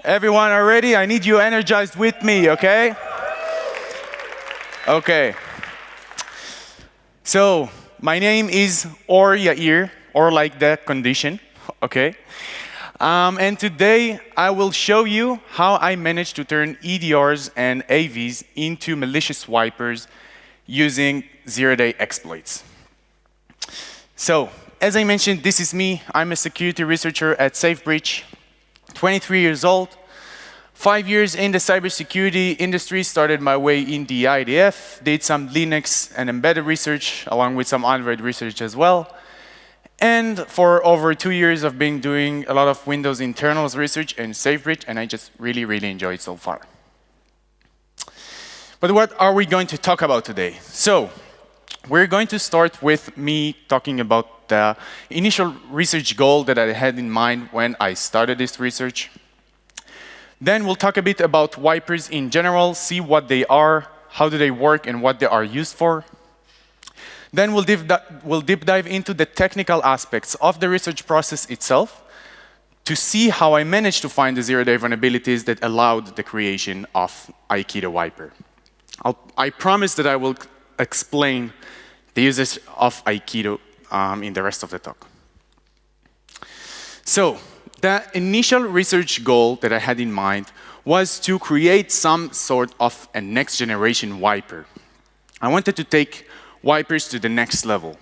Everyone are ready? I need you energized with me, okay? Okay. So, my name is Yair, or like that condition, okay? And today, I will show you how I managed to turn EDRs and AVs into malicious wipers using zero-day exploits. So, as I mentioned, this is me. I'm a security researcher at SafeBreach, 23 years old. 5 years in the cybersecurity industry, started my way in the IDF, did some Linux and embedded research, along with some Android research as well. And for over 2 years, I've been doing a lot of Windows internals research in SafeBreach, and I just really, really enjoy it so far. But what are we going to talk about today? So, we're going to start with me talking about the initial research goal that I had in mind when I started this research. Then we'll talk a bit about wipers in general, see what they are, how do they work, and what they are used for. Then we'll deep dive into the technical aspects of the research process itself to see how I managed to find the zero-day vulnerabilities that allowed the creation of Aikido wiper. I promise that I will explain the uses of Aikido in the rest of the talk. So, the initial research goal that I had in mind was to create some sort of a next-generation wiper. I wanted to take wipers to the next level.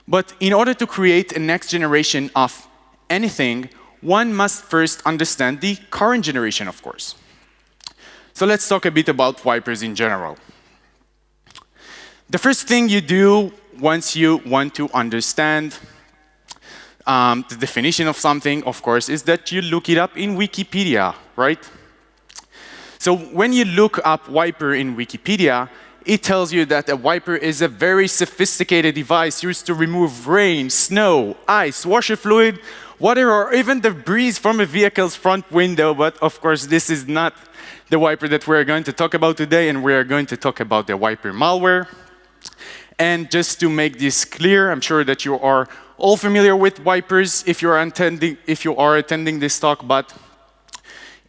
But in order to create a next generation of anything, one must first understand the current generation, of course. So let's talk a bit about wipers in general. The first thing you do once you want to understand the definition of something, of course, is that you look it up in Wikipedia, right? So when you look up wiper in Wikipedia, it tells you that a wiper is a very sophisticated device used to remove rain, snow, ice, washer fluid, water, or even debris from a vehicle's front window. But of course, this is not the wiper that we're going to talk about today, and we're going to talk about the wiper malware. And just to make this clear, I'm sure that you are all familiar with wipers if you are attending this talk, but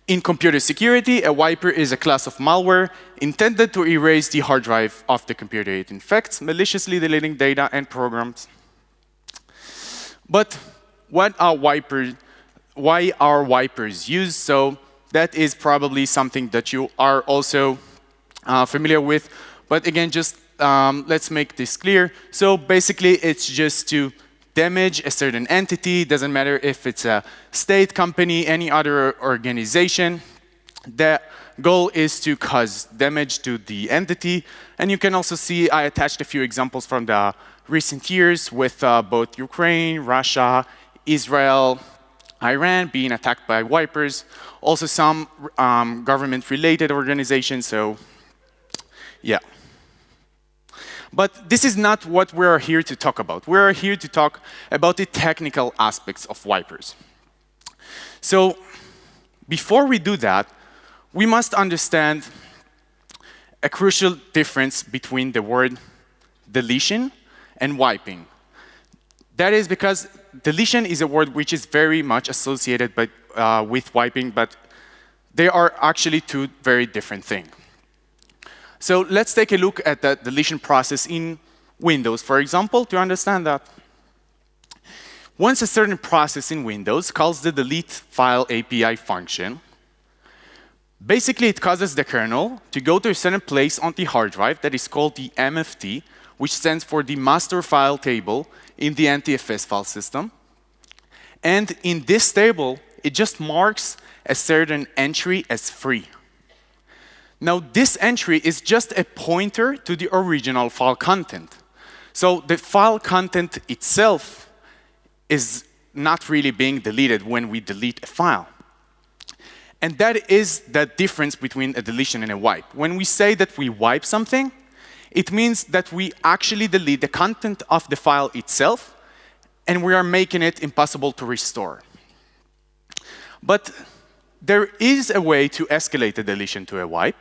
in computer security, a wiper is a class of malware intended to erase the hard drive of the computer it infects, maliciously deleting data and programs. But what are wipers? Why are wipers used? So that is probably something that you are also familiar with. But again, just let's make this clear. So basically, it's just to damage a certain entity. Doesn't matter if it's a state, company, any other organization. The goal is to cause damage to the entity. And you can also see I attached a few examples from the recent years with both Ukraine, Russia, Israel, Iran being attacked by wipers. Also some government-related organizations. So, yeah. But this is not what we are here to talk about. We are here to talk about the technical aspects of wipers. So before we do that, we must understand a crucial difference between the word deletion and wiping. That is because deletion is a word which is very much associated with wiping, but they are actually two very different things. So let's take a look at the deletion process in Windows, for example, to understand that. Once a certain process in Windows calls the delete file API function, basically it causes the kernel to go to a certain place on the hard drive that is called the MFT, which stands for the master file table in the NTFS file system. And in this table, it just marks a certain entry as free. Now, this entry is just a pointer to the original file content. So the file content itself is not really being deleted when we delete a file. And that is the difference between a deletion and a wipe. When we say that we wipe something, it means that we actually delete the content of the file itself, and we are making it impossible to restore. But there is a way to escalate a deletion to a wipe.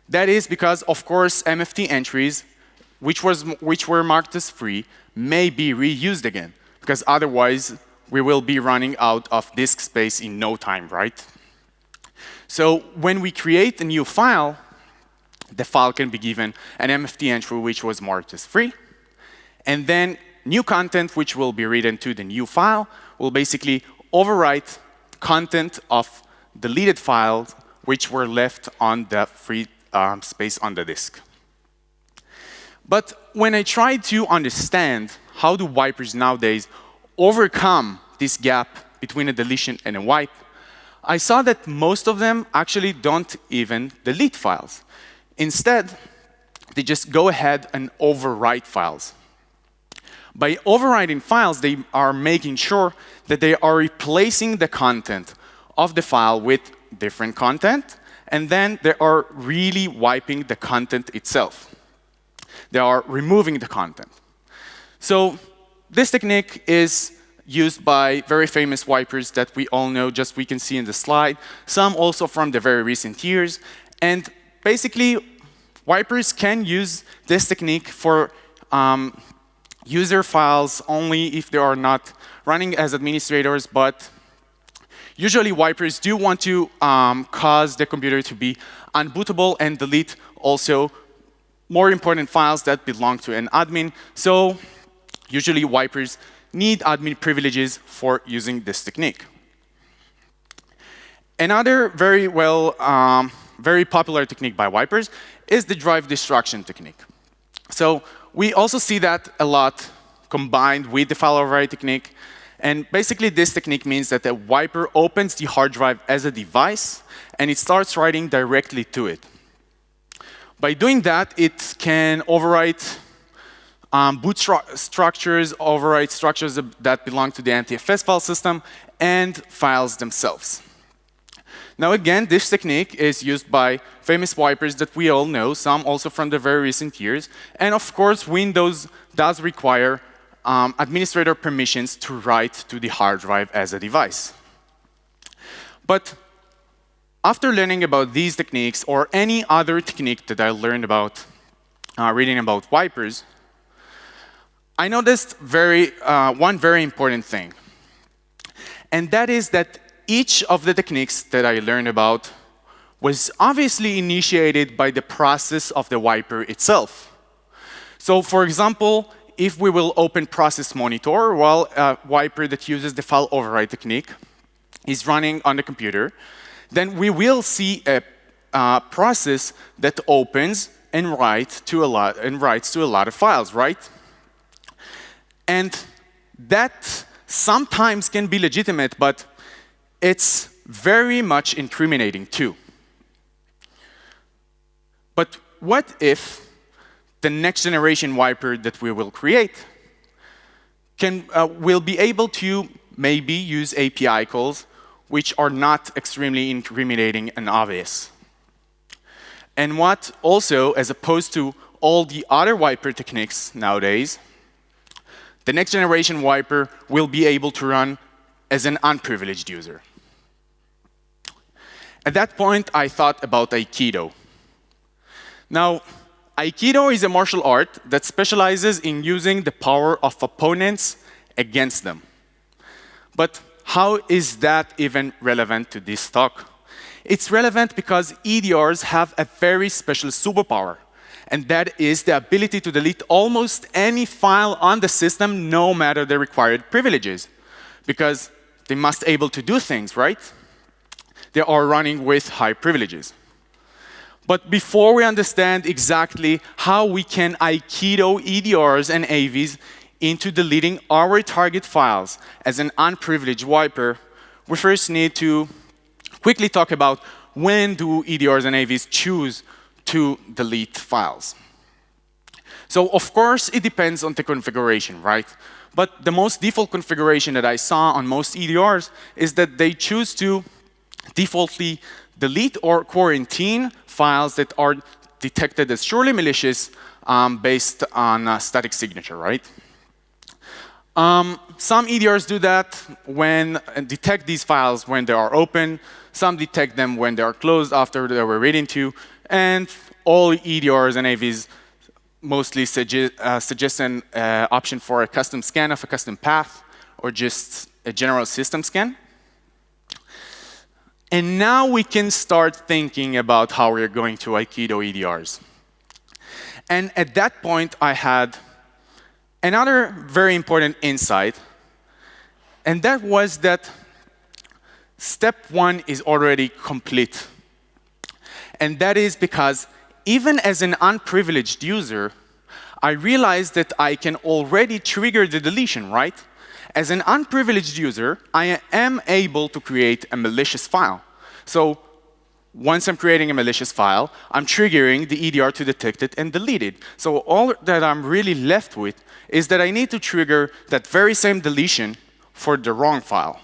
That is because, of course, MFT entries, which were marked as free, may be reused again, because otherwise we will be running out of disk space in no time, right? So when we create a new file, the file can be given an MFT entry which was marked as free. And then new content which will be written to the new file will basically overwrite content of deleted files which were left on the free space on the disk. But when I try to understand how do wipers nowadays overcome this gap between a deletion and a wipe, I saw that most of them actually don't even delete files. Instead, they just go ahead and overwrite files. By overwriting files, they are making sure that they are replacing the content of the file with different content, and then they are really wiping the content itself. They are removing the content. So this technique is used by very famous wipers that we all know, just we can see in the slide, some also from the very recent years. And basically, wipers can use this technique for user files only if they are not running as administrators, but usually wipers do want to cause the computer to be unbootable and delete also more important files that belong to an admin. So usually wipers need admin privileges for using this technique. Another very popular technique by wipers is the drive destruction technique. So we also see that a lot combined with the file override technique. And basically, this technique means that the wiper opens the hard drive as a device, and it starts writing directly to it. By doing that, it can overwrite boot structures, overwrite structures that belong to the NTFS file system, and files themselves. Now again, this technique is used by famous wipers that we all know, some also from the very recent years. And of course, Windows does require administrator permissions to write to the hard drive as a device. But after learning about these techniques, or any other technique that I learned about reading about wipers, I noticed one very important thing. And that is that each of the techniques that I learned about was obviously initiated by the process of the wiper itself. So for example, if we will open process monitor, while a wiper that uses the file override technique is running on the computer, then we will see a process that opens and writes to a lot of files, right? And that sometimes can be legitimate, but it's very much incriminating too. But what if the next generation wiper that we will create will be able to maybe use API calls which are not extremely incriminating and obvious? And what also, as opposed to all the other wiper techniques nowadays, the next generation wiper will be able to run as an unprivileged user. At that point, I thought about Aikido. Now, Aikido is a martial art that specializes in using the power of opponents against them. But how is that even relevant to this talk? It's relevant because EDRs have a very special superpower, and that is the ability to delete almost any file on the system, no matter the required privileges, because they must be able to do things, right? They are running with high privileges. But before we understand exactly how we can Aikido EDRs and AVs into deleting our target files as an unprivileged wiper, we first need to quickly talk about when do EDRs and AVs choose to delete files. So of course, it depends on the configuration, right? But the most default configuration that I saw on most EDRs is that they choose to defaultly delete or quarantine files that are detected as surely malicious based on a static signature, right? Some EDRs do that detect these files when they are open. Some detect them when they are closed after they were written to. And all EDRs and AVs mostly suggest an option for a custom scan of a custom path, or just a general system scan. And now we can start thinking about how we're going to Aikido EDRs. And at that point, I had another very important insight, and that was that step one is already complete. And that is because even as an unprivileged user, I realized that I can already trigger the deletion, right? As an unprivileged user, I am able to create a malicious file. So once I'm creating a malicious file, I'm triggering the EDR to detect it and delete it. So all that I'm really left with is that I need to trigger that very same deletion for the wrong file.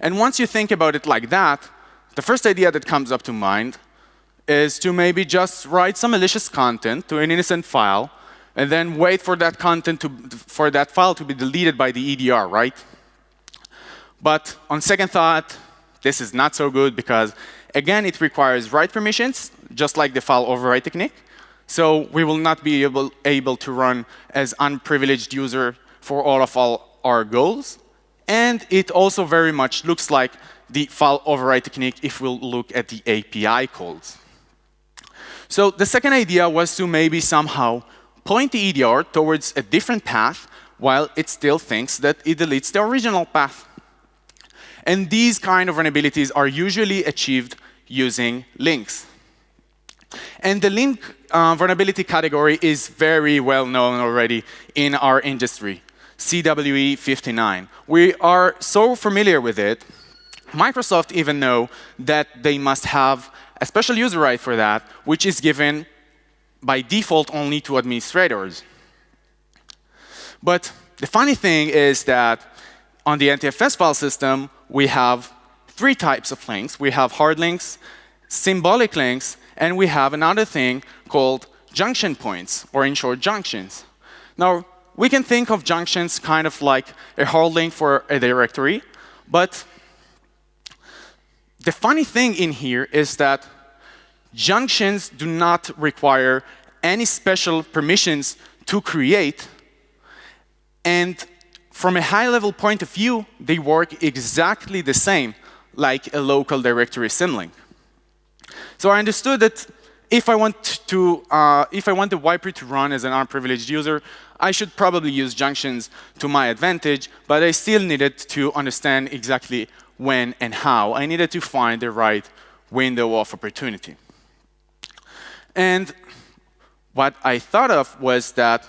And once you think about it like that, the first idea that comes up to mind is to maybe just write some malicious content to an innocent file and then wait for that content for that file to be deleted by the EDR, right? But on second thought, this is not so good because, again, it requires write permissions, just like the file override technique. So we will not be able to run as unprivileged user for all of our goals. And it also very much looks like the file override technique if we'll look at the API calls. So the second idea was to maybe somehow point the EDR towards a different path while it still thinks that it deletes the original path. And these kind of vulnerabilities are usually achieved using links. And the link vulnerability category is very well known already in our industry, CWE 59. We are so familiar with it. Microsoft even know that they must have a special user right for that, which is given by default only to administrators. But the funny thing is that on the NTFS file system, we have three types of links. We have hard links, symbolic links, and we have another thing called junction points, or in short, junctions. Now, we can think of junctions kind of like a hard link for a directory, but the funny thing in here is that junctions do not require any special permissions to create, and from a high-level point of view, they work exactly the same like a local directory symlink. So I understood that if I want the wiper to run as an unprivileged user, I should probably use junctions to my advantage, but I still needed to understand exactly when and how. I needed to find the right window of opportunity. And what I thought of was that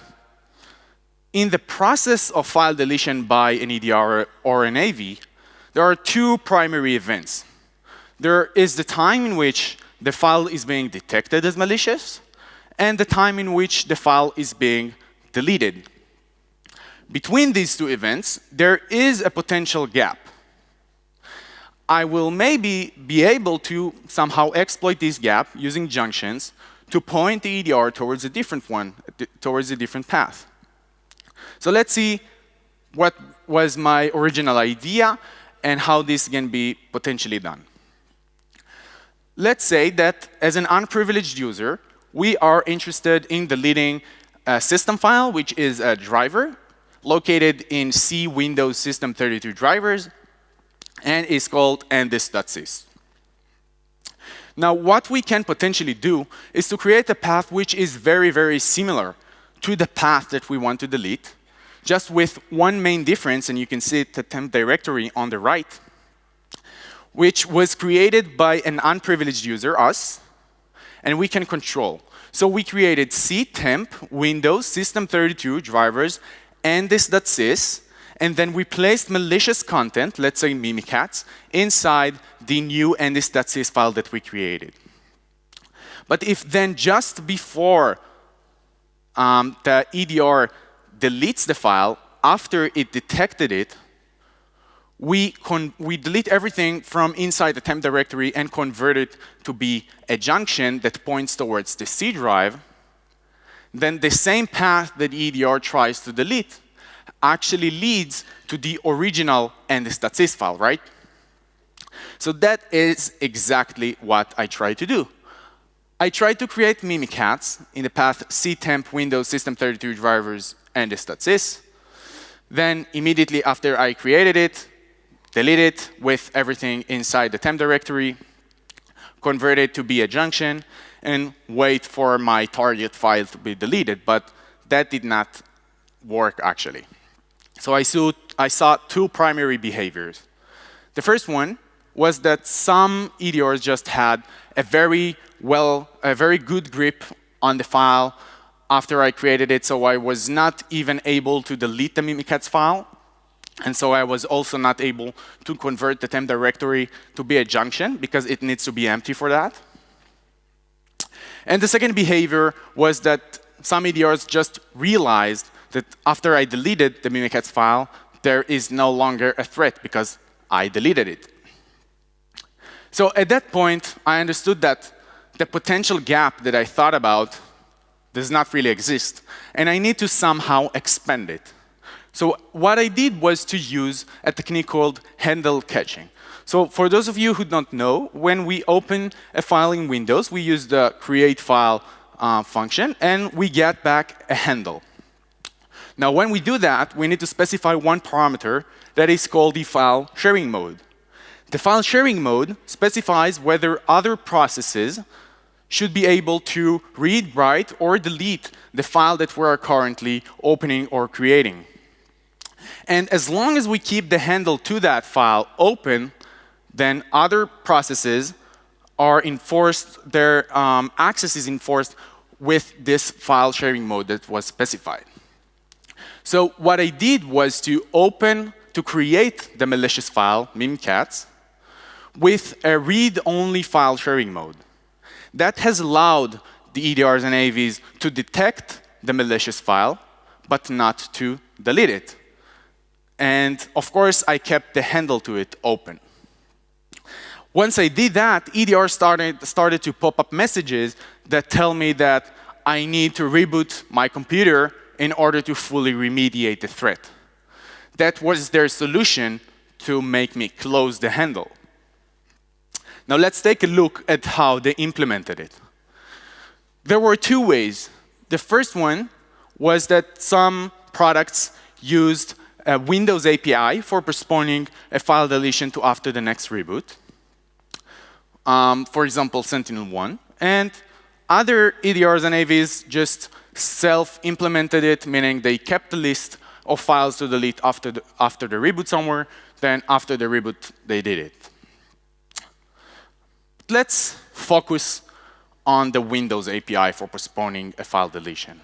in the process of file deletion by an EDR or an AV, there are two primary events. There is the time in which the file is being detected as malicious, and the time in which the file is being deleted. Between these two events, there is a potential gap. I will maybe be able to somehow exploit this gap using junctions to point the EDR towards a different one, towards a different path. So let's see what was my original idea and how this can be potentially done. Let's say that as an unprivileged user, we are interested in deleting a system file, which is a driver located in C Windows System 32 drivers, and is called undetectable. Now, what we can potentially do is to create a path which is very, very similar to the path that we want to delete, just with one main difference, and you can see the temp directory on the right, which was created by an unprivileged user, us, and we can control. So we created ctemp Windows System 32 drivers and this.sys, and then we placed malicious content, let's say Mimikatz, inside the new this.sys file that we created. But if then just before the EDR deletes the file, after it detected it, we delete everything from inside the temp directory and convert it to be a junction that points towards the C drive, then the same path that EDR tries to delete actually leads to the original this.sys file, right? So that is exactly what I tried to do. I tried to create Mimikatz in the path ctemp Windows System 32 drivers this.sys. Then immediately after I created it, delete it with everything inside the temp directory, convert it to be a junction, and wait for my target file to be deleted. But that did not work, actually. So I saw two primary behaviors. The first one was that some EDRs just had a very good grip on the file after I created it, so I was not even able to delete the Mimikatz file. And so I was also not able to convert the temp directory to be a junction because it needs to be empty for that. And the second behavior was that some EDRs just realized that after I deleted the Mimikatz file, there is no longer a threat because I deleted it. So at that point, I understood that the potential gap that I thought about does not really exist, and I need to somehow expand it. So what I did was to use a technique called handle catching. So for those of you who don't know, when we open a file in Windows, we use the create file function, and we get back a handle. Now, when we do that, we need to specify one parameter that is called the file sharing mode. The file sharing mode specifies whether other processes should be able to read, write, or delete the file that we are currently opening or creating. And as long as we keep the handle to that file open, then other processes are enforced, their access is enforced with this file sharing mode that was specified. So what I did was to create the malicious file, Mimikatz, with a read-only file sharing mode. That has allowed the EDRs and AVs to detect the malicious file, but not to delete it. And of course, I kept the handle to it open. Once I did that, EDR started to pop up messages that tell me that I need to reboot my computer in order to fully remediate the threat. That was their solution to make me close the handle. Now let's take a look at how they implemented it. There were two ways. The first one was that some products used a Windows API for postponing a file deletion to after the next reboot. For example, SentinelOne. And other EDRs and AVs just self-implemented it, meaning they kept the list of files to delete after the reboot somewhere. Then after the reboot, they did it. Let's focus on the Windows API for postponing a file deletion.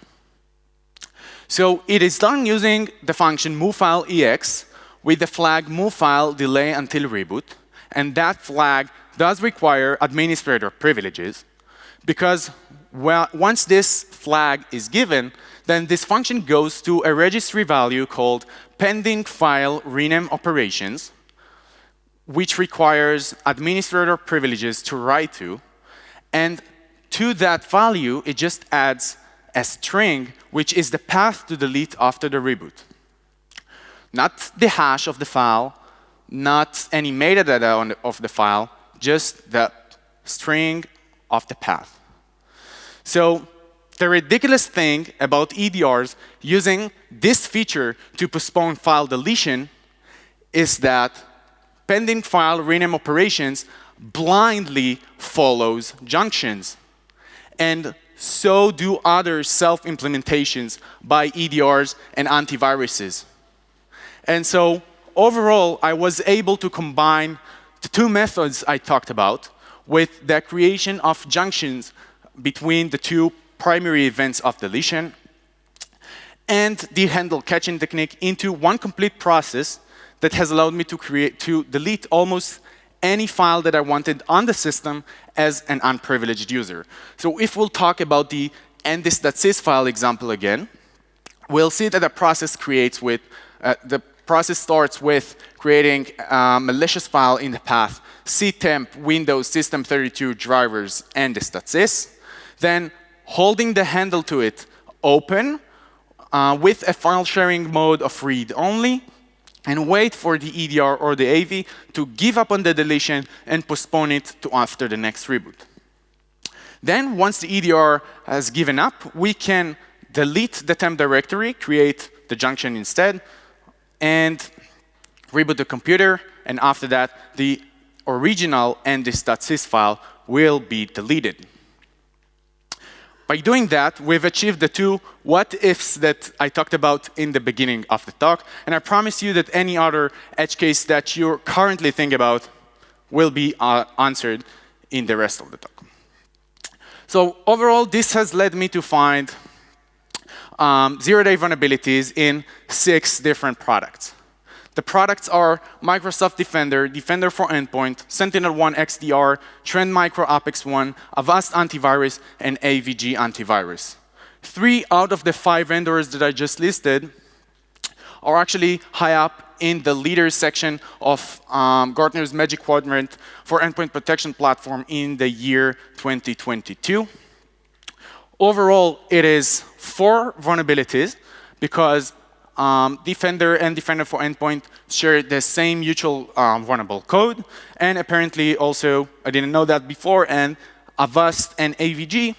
So it is done using the function moveFileEx with the flag moveFile delay until reboot. And that flag does require administrator privileges because once this flag is given, then this function goes to a registry value called pending file rename operations, which requires administrator privileges to write to. And to that value, it just adds a string, which is the path to delete after the reboot. Not the hash of the file, not any metadata of the file, just the string of the path. So the ridiculous thing about EDRs using this feature to postpone file deletion is that pending file rename operations blindly follows junctions. And so do other self-implementations by EDRs and antiviruses. And so overall, I was able to combine the two methods I talked about with the creation of junctions between the two primary events of deletion and the handle catching technique into one complete process that has allowed me to delete almost any file that I wanted on the system as an unprivileged user. So if we'll talk about the endis.sys file example again, we'll see that the process starts with creating a malicious file in the path ctemp Windows System32 drivers endis.sys, then holding the handle to it open with a file sharing mode of read only, and wait for the EDR or the AV to give up on the deletion and postpone it to after the next reboot. Then, once the EDR has given up, we can delete the temp directory, create the junction instead, and reboot the computer, and after that, the original ndis.sys file will be deleted. By doing that, we've achieved the two what-ifs that I talked about in the beginning of the talk, and I promise you that any other edge case that you're currently thinking about will be answered in the rest of the talk. So overall, this has led me to find zero-day vulnerabilities in 6 different products. The products are Microsoft Defender, Defender For Endpoint, SentinelOne XDR, Trend Micro Apex One, Avast Antivirus, and AVG Antivirus. 3 out of the 5 vendors that I just listed are actually high up in the leaders section of Gartner's Magic Quadrant for Endpoint Protection Platform in the year 2022. Overall, it is 4 vulnerabilities because Defender and Defender For Endpoint share the same mutual vulnerable code. And apparently also, I didn't know that before, and Avast and AVG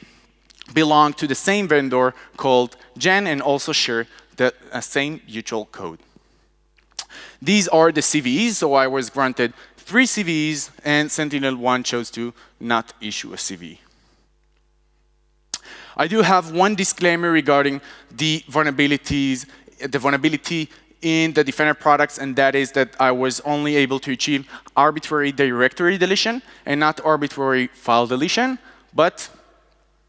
belong to the same vendor called Gen and also share the same mutual code. These are the CVEs, so I was granted 3 CVEs, and SentinelOne chose to not issue a CVE. I do have one disclaimer regarding the vulnerabilities, the vulnerability in the Defender products, and that is that I was only able to achieve arbitrary directory deletion and not arbitrary file deletion. But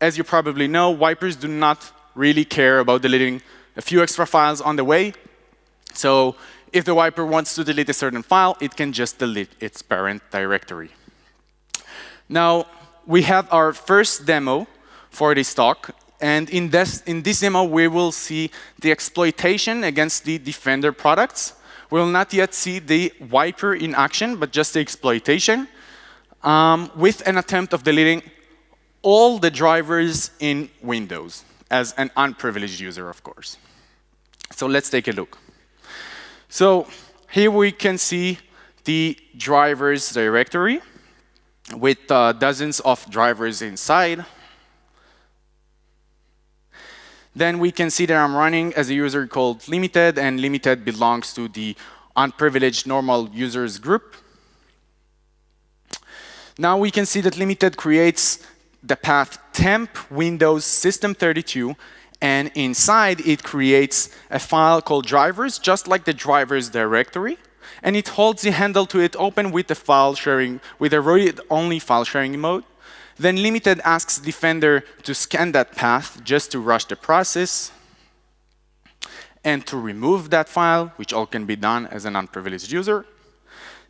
as you probably know, wipers do not really care about deleting a few extra files on the way. So if the wiper wants to delete a certain file, it can just delete its parent directory. Now, we have our first demo for this talk. And in this demo, we will see the exploitation against the Defender products. We will not yet see the wiper in action, but just the exploitation with an attempt of deleting all the drivers in Windows as an unprivileged user, of course. So let's take a look. So here we can see the drivers directory with dozens of drivers inside. Then we can see that I'm running as a user called limited, and limited belongs to the unprivileged normal users group. Now we can see that limited creates the path temp Windows system32, and inside it creates a file called drivers, just like the drivers directory, and it holds the handle to it open with the file sharing, with a read-only file sharing mode. Then limited asks Defender to scan that path just to rush the process and to remove that file, which all can be done as an unprivileged user.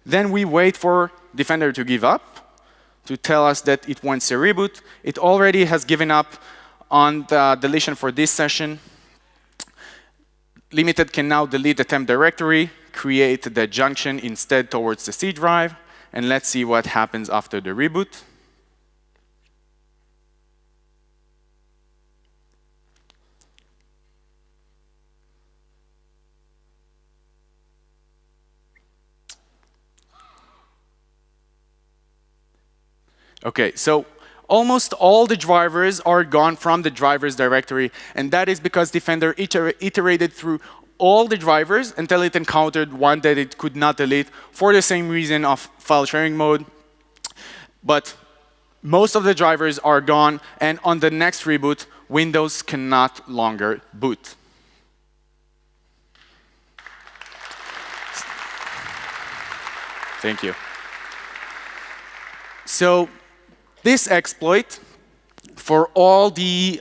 Then we wait for Defender to give up, to tell us that it wants a reboot. It already has given up on the deletion for this session. Limited can now delete the temp directory, create the junction instead towards the C drive, and let's see what happens after the reboot. Okay, so almost all the drivers are gone from the drivers directory, and that is because Defender iterated through all the drivers until it encountered one that it could not delete for the same reason of file sharing mode. But most of the drivers are gone, and on the next reboot, Windows cannot longer boot. Thank you. So this exploit for all the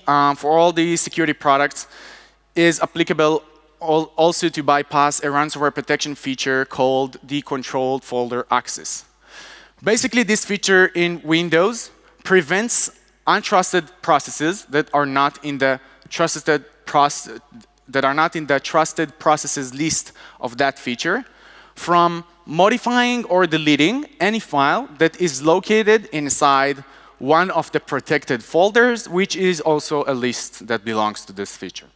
security products is applicable also to bypass a ransomware protection feature called the controlled folder access. Basically, this feature in Windows prevents untrusted processes that are not in the trusted processes list of that feature from modifying or deleting any file that is located inside one of the protected folders, which is also a list that belongs to this feature.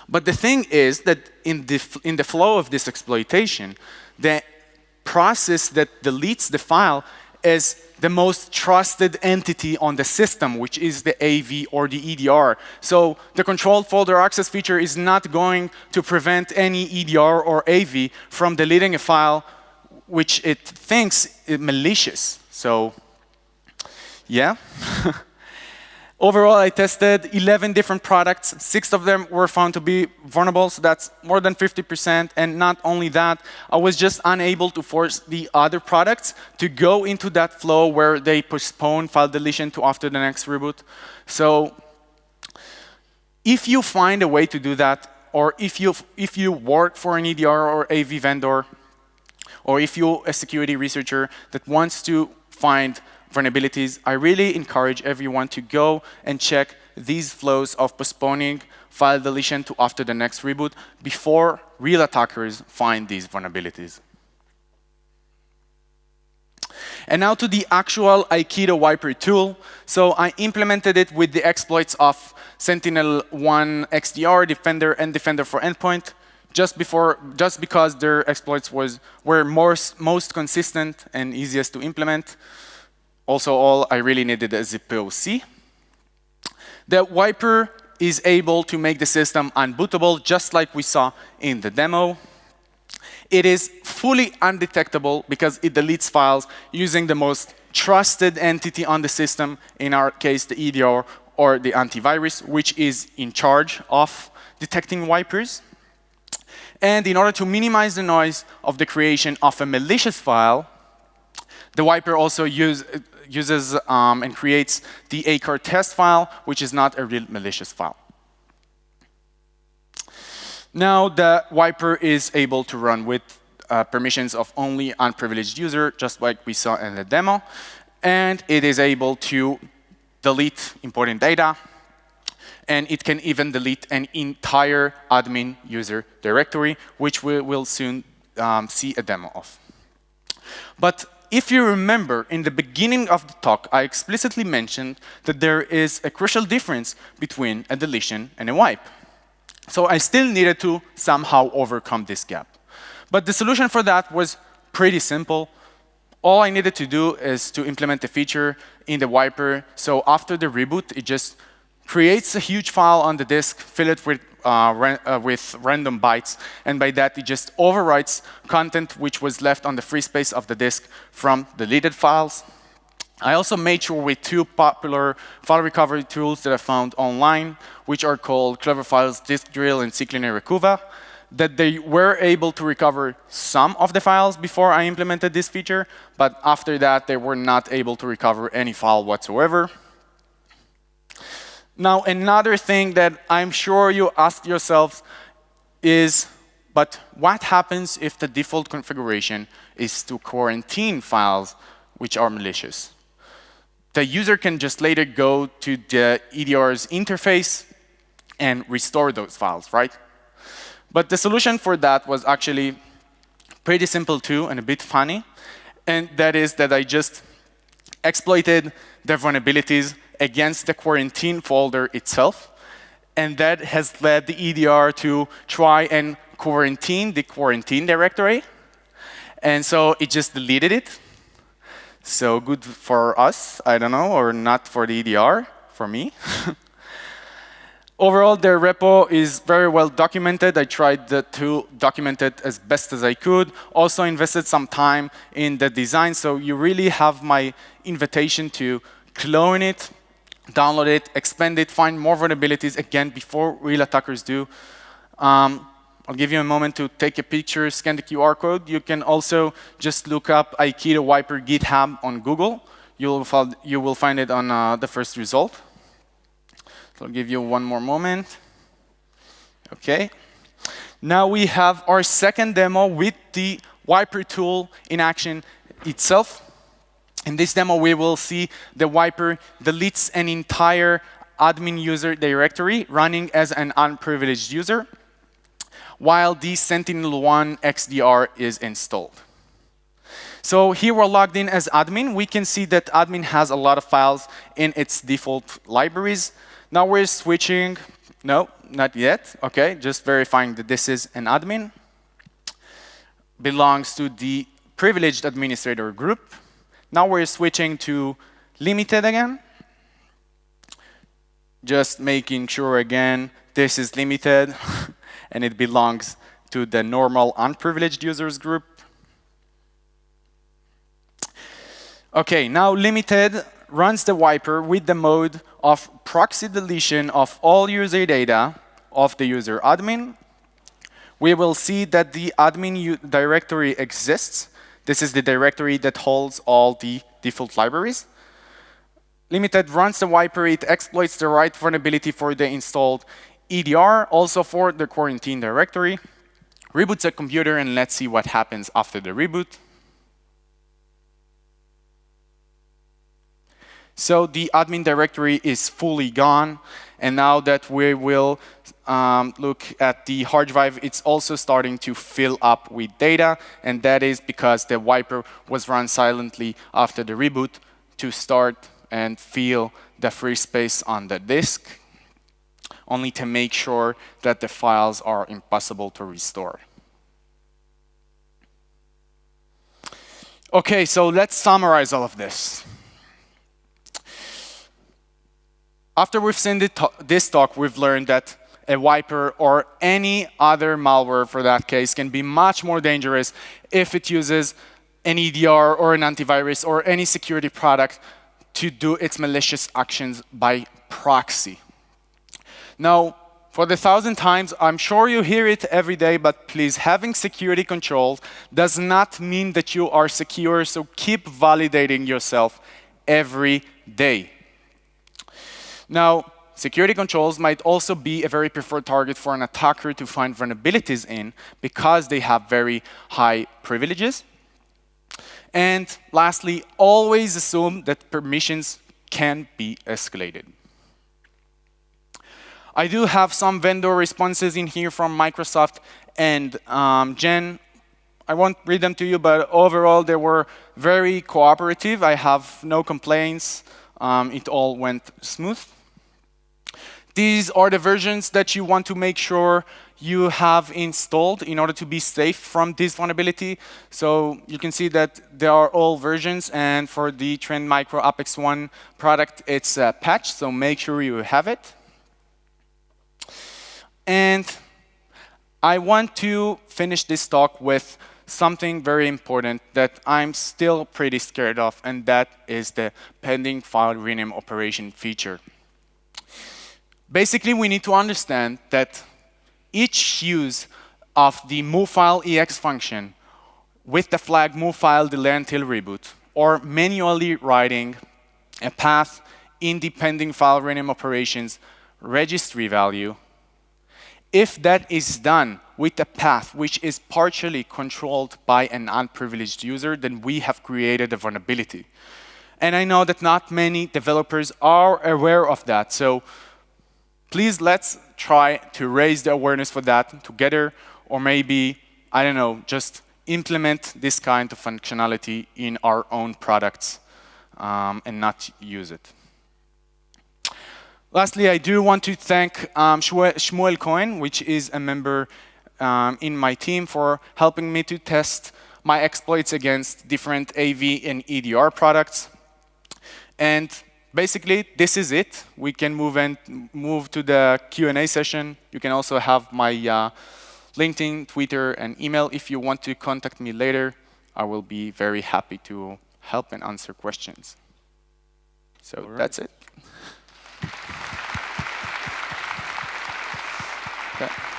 But the thing is that in the flow of this exploitation, the process that deletes the file is the most trusted entity on the system, which is the AV or the EDR. So the controlled folder access feature is not going to prevent any EDR or AV from deleting a file which it thinks is malicious. So yeah. Overall, I tested 11 different products. 6 of them were found to be vulnerable, so that's more than 50%. And not only that, I was just unable to force the other products to go into that flow where they postpone file deletion to after the next reboot. So if you find a way to do that, or if you work for an EDR or AV vendor, or if you're a security researcher that wants to find vulnerabilities, I really encourage everyone to go and check these flows of postponing file deletion to after the next reboot before real attackers find these vulnerabilities. And now to the actual Aikido wiper tool. So I implemented it with the exploits of SentinelOne XDR, Defender, and Defender For Endpoint, just because their exploits were most consistent and easiest to implement. Also, all I really needed is a POC. The wiper is able to make the system unbootable, just like we saw in the demo. It is fully undetectable because it deletes files using the most trusted entity on the system, in our case, the EDR or the antivirus, which is in charge of detecting wipers. And in order to minimize the noise of the creation of a malicious file, the wiper also uses and creates the ACAR test file, which is not a real malicious file. Now the wiper is able to run with permissions of only unprivileged user, just like we saw in the demo. And it is able to delete important data. And it can even delete an entire admin user directory, which we will soon see a demo of. But if you remember, in the beginning of the talk, I explicitly mentioned that there is a crucial difference between a deletion and a wipe. So I still needed to somehow overcome this gap. But the solution for that was pretty simple. All I needed to do is to implement a feature in the wiper. So after the reboot, it just creates a huge file on the disk, fill it with random bytes, and by that it just overwrites content which was left on the free space of the disk from deleted files. I also made sure with 2 popular file recovery tools that I found online, which are called Clever Files Disk Drill and CCleaner Recuva, that they were able to recover some of the files before I implemented this feature, but after that they were not able to recover any file whatsoever. Now, another thing that I'm sure you ask yourselves is, but what happens if the default configuration is to quarantine files which are malicious? The user can just later go to the EDR's interface and restore those files, right? But the solution for that was actually pretty simple too, and a bit funny. And that is that I just exploited the vulnerabilities against the quarantine folder itself. And that has led the EDR to try and quarantine the quarantine directory. And so it just deleted it. So good for us, I don't know, or not for the EDR, for me. Overall, their repo is very well documented. I tried to document it as best as I could. Also invested some time in the design. So you really have my invitation to clone it, download it, expand it, find more vulnerabilities, again, before real attackers do. I'll give you a moment to take a picture, scan the QR code. You can also just look up Aikido Wiper GitHub on Google. You will find it on the first result. So I'll give you one more moment. OK. Now we have our second demo with the Wiper tool in action itself. In this demo, we will see the wiper deletes an entire admin user directory running as an unprivileged user, while the SentinelOne XDR is installed. So here we're logged in as admin. We can see that admin has a lot of files in its default libraries. Now we're switching. No, not yet. OK, just verifying that this is an admin. Belongs to the privileged administrator group. Now we're switching to limited again. Just making sure again, this is limited and it belongs to the normal unprivileged users group. Okay, now limited runs the wiper with the mode of proxy deletion of all user data of the user admin. We will see that the admin directory exists. This is the directory that holds all the default libraries. Limited runs the wiper. It exploits the right vulnerability for the installed EDR, also for the quarantine directory. Reboots a computer, and let's see what happens after the reboot. So the admin directory is fully gone. And now that we will look at the hard drive, it's also starting to fill up with data. And that is because the wiper was run silently after the reboot to start and fill the free space on the disk, only to make sure that the files are impossible to restore. OK, so let's summarize all of this. After we've seen this talk, we've learned that a wiper or any other malware, for that case, can be much more dangerous if it uses an EDR or an antivirus or any security product to do its malicious actions by proxy. Now, for the 1,000th times, I'm sure you hear it every day, but please, having security controls does not mean that you are secure, so keep validating yourself every day. Now, security controls might also be a very preferred target for an attacker to find vulnerabilities in because they have very high privileges. And lastly, always assume that permissions can be escalated. I do have some vendor responses in here from Microsoft and Jen. I won't read them to you, but overall, they were very cooperative. I have no complaints. It all went smooth. These are the versions that you want to make sure you have installed in order to be safe from this vulnerability. So you can see that they are all versions. And for the Trend Micro Apex 1 product, it's a patch. So make sure you have it. And I want to finish this talk with something very important that I'm still pretty scared of, and that is the pending file rename operation feature. Basically, we need to understand that each use of the moveFileEx function with the flag moveFile delay until reboot, or manually writing a path in the pending file rename operations registry value, if that is done with a path which is partially controlled by an unprivileged user, then we have created a vulnerability. And I know that not many developers are aware of that. So please, let's try to raise the awareness for that together, or maybe, I don't know, just implement this kind of functionality in our own products and not use it. Lastly, I do want to thank Shmuel Cohen, which is a member in my team, for helping me to test my exploits against different AV and EDR products. And basically, this is it. We can move to the Q&A session. You can also have my LinkedIn, Twitter, and email. If you want to contact me later, I will be very happy to help and answer questions. So that's it. Okay.